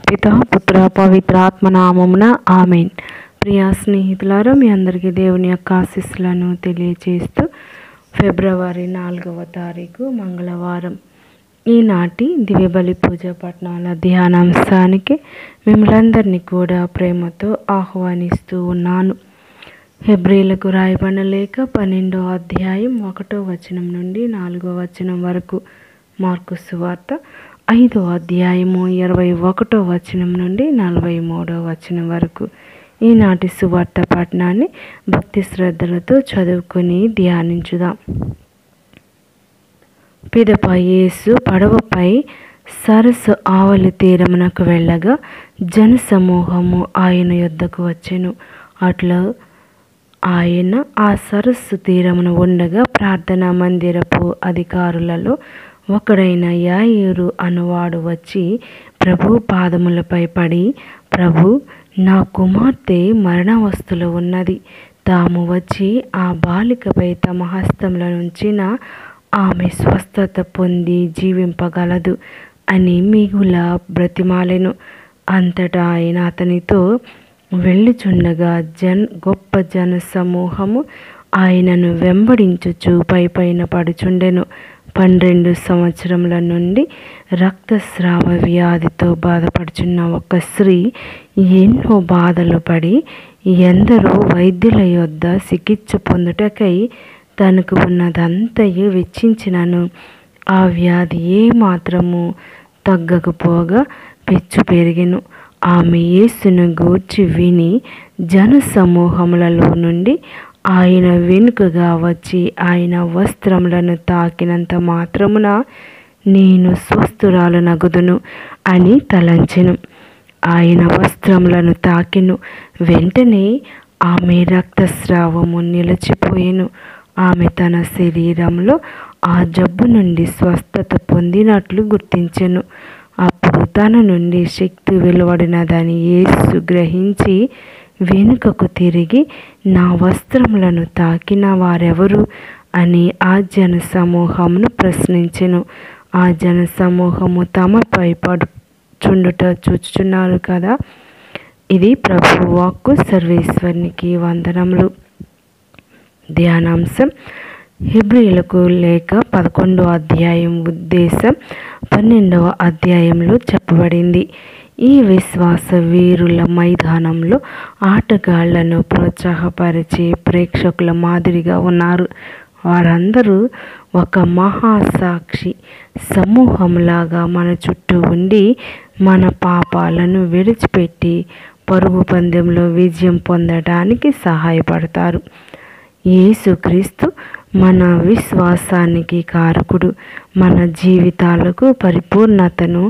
పిత పుత్ర పవిత్రాత్మ నామమున ఆమెన్. ప్రియ స్నేహితులారా, మీ అందరికీ దేవుని యొక్క ఆశీస్సులను తెలియజేస్తూ ఫిబ్రవరి 4వ తారీఖు మంగళవారం ఈనాటి దివ్యబలి పూజ పట్టణాల ధ్యానాంశానికి మిమ్మల్ందరినీ కూడా ప్రేమతో ఆహ్వానిస్తూ ఉన్నాను. హెబ్రీలకు రాయబడిన లేఖ 12వ అధ్యాయం 1వ వచనం నుండి 4వ వచనం వరకు, మార్కు సువార్త 5వ అధ్యాయము 21వ వచనం నుండి 43వ వచనం వరకు ఈనాటి సువార్త పఠనాన్ని భక్తి శ్రద్ధలతో చదువుకొని ధ్యానించుదాం. పిదప యేసు పడవపై సరస్సు ఆవలి తీరమునకు వెళ్ళగా జనసమూహము ఆయన యొద్దకు వచ్చెను. అట్లా ఆయన ఆ సరస్సు తీరమున ఉండగా ప్రార్థనా మందిరపు అధికారులలో ఒకడైన యాయిరు అనువాడు వచ్చి ప్రభు పాదములపై పడి, ప్రభు, నా కుమార్తె మరణావస్థలో ఉన్నది, తాము వచ్చి ఆ బాలికపై తమ హస్తముల నుంచిన ఆమె స్వస్థత పొంది జీవింపగలదు అని మిగుల బ్రతిమాలెను. అంతటా ఆయన అతనితో వెళ్ళుచుండగా గొప్ప జన సమూహము ఆయనను వెంబడించుచు పైన పడుచుండెను. 12 సంవత్సరముల నుండి రక్తస్రావ వ్యాధితో బాధపడుచున్న ఒక స్త్రీ ఎన్నో బాధలు పడి ఎందరో వైద్యుల యొద్ద చికిత్స పొందుటకై తనకు ఉన్నదంతయు వెచ్చించినను ఆ వ్యాధి ఏమాత్రము తగ్గకపోగా పెచ్చు పెరిగెను. ఆమె యేసును గూర్చి విని జన సమూహములలో నుండి ఆయన వెనుకగా వచ్చి ఆయన వస్త్రములను తాకినంత మాత్రమున నేను స్వస్థురాలనగుదును అని తలంచెను. ఆయన వస్త్రములను తాకెను. వెంటనే ఆమె రక్తస్రావము నిలిచిపోయెను. ఆమె తన శరీరంలో ఆ జబ్బు నుండి స్వస్థత పొందినట్లు గుర్తించెను. అప్పుడు తన నుండి శక్తి వెలువడినదని యేసు గ్రహించి వెనుకకు తిరిగి, నా వస్త్రములను తాకిన వారెవరు అని ఆ జన సమూహమును ప్రశ్నించెను. ఆ జన సమూహము తమపై పడుచుండుట చూచుచున్నారు కదా. ఇది ప్రభు వాక్కు. సర్వేశ్వరునికి వందనములు. ధ్యానాంశం హెబ్రీలకు లేఖ 11వ అధ్యాయం ఉద్దేశం 12వ అధ్యాయంలో చెప్పబడింది. ఈ విశ్వాస వీరుల మైదానంలో ఆటగాళ్లను ప్రోత్సాహపరిచే ప్రేక్షకుల మాదిరిగా ఉన్నారు. వారందరూ ఒక మహాసాక్షి సమూహంలాగా మన చుట్టూ ఉండి మన పాపాలను విడిచిపెట్టి పరుగు పందెంలో విజయం పొందడానికి సహాయపడతారు. యేసుక్రీస్తు మన విశ్వాసానికి కారకుడు. మన జీవితాలకు పరిపూర్ణతను,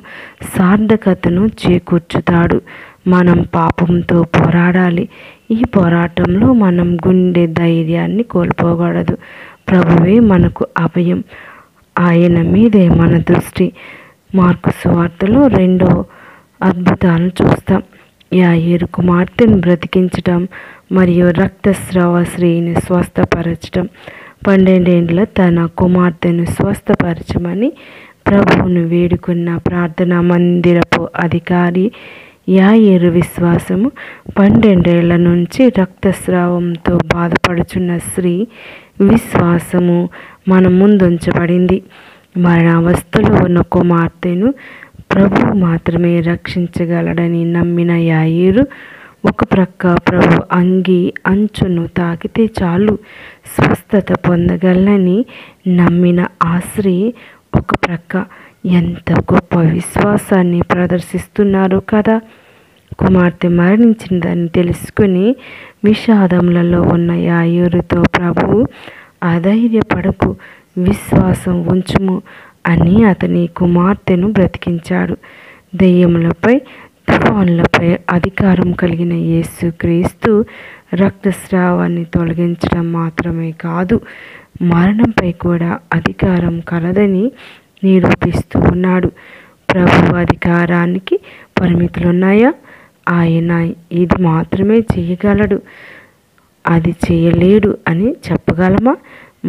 సార్థకతను చేకూర్చుతాడు. మనం పాపంతో పోరాడాలి. ఈ పోరాటంలో మనం గుండె ధైర్యాన్ని కోల్పోకూడదు. ప్రభువే మనకు అభయం. ఆయన మీదే మన దృష్టి. మార్కు సువార్తలో 2 అద్భుతాలను చూస్తాం. యాయిరు కుమార్తెను బ్రతికించటం మరియు రక్తస్రావ స్త్రీని స్వస్థపరచటం. 12 ఏండ్ల తన కుమార్తెను స్వస్థపరచమని ప్రభువును వేడుకున్న ప్రార్థనా మందిరపు అధికారి యాయిరు విశ్వాసము, 12 ఏళ్ల నుంచి రక్తస్రావంతో బాధపడుచున్న స్త్రీ విశ్వాసము మన ముందుంచబడింది. మరణావస్థలో ఉన్న కుమార్తెను ప్రభువు మాత్రమే రక్షించగలడని నమ్మిన యాయిరు ఒక ప్రక్క ప్రభు అంగి అంచును తాకితే చాలు స్వస్థత పొందగలని నమ్మిన ఆ స్త్రీ ఒక ప్రక్క ఎంత గొప్ప విశ్వాసాన్ని ప్రదర్శిస్తున్నారు కదా. కుమార్తె మరణించిందని తెలుసుకుని విషాదములలో ఉన్న యాయిరుతో ప్రభువు, అధైర్యపడకు, విశ్వాసం ఉంచుము అని అతని కుమార్తెను బ్రతికించాడు. దెయ్యములపై, తుఫాన్లపై అధికారం కలిగిన యేసుక్రీస్తు రక్తస్రావాన్ని తొలగించడం మాత్రమే కాదు, మరణంపై కూడా అధికారం కలదని నిరూపిస్తూ ఉన్నాడు. ప్రభు అధికారానికి పరిమితులున్నాయా? ఆయన ఇది మాత్రమే చేయగలడు, అది చేయలేడు అని చెప్పగలమా?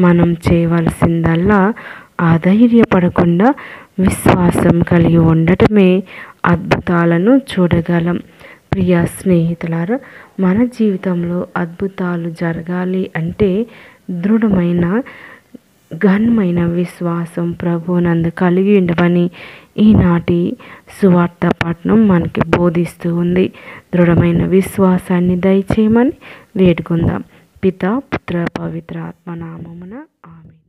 మనం చేయవలసిందల్లా అధైర్యపడకుండా విశ్వాసం కలిగి ఉండటమే అద్భుతాలను చూడగలం. ప్రియ స్నేహితులారా, మన జీవితంలో అద్భుతాలు జరగాలి అంటే దృఢమైన ఘనమైన విశ్వాసం ప్రభువునందు కలిగి ఉండమని ఈనాటి సువార్త పఠనం మనకి బోధిస్తూ ఉంది. దృఢమైన విశ్వాసాన్ని దయచేయమని వేడుకుందాం. పితా, పుత్ర, పవిత్ర ఆత్మ నామమున ఆమేన్.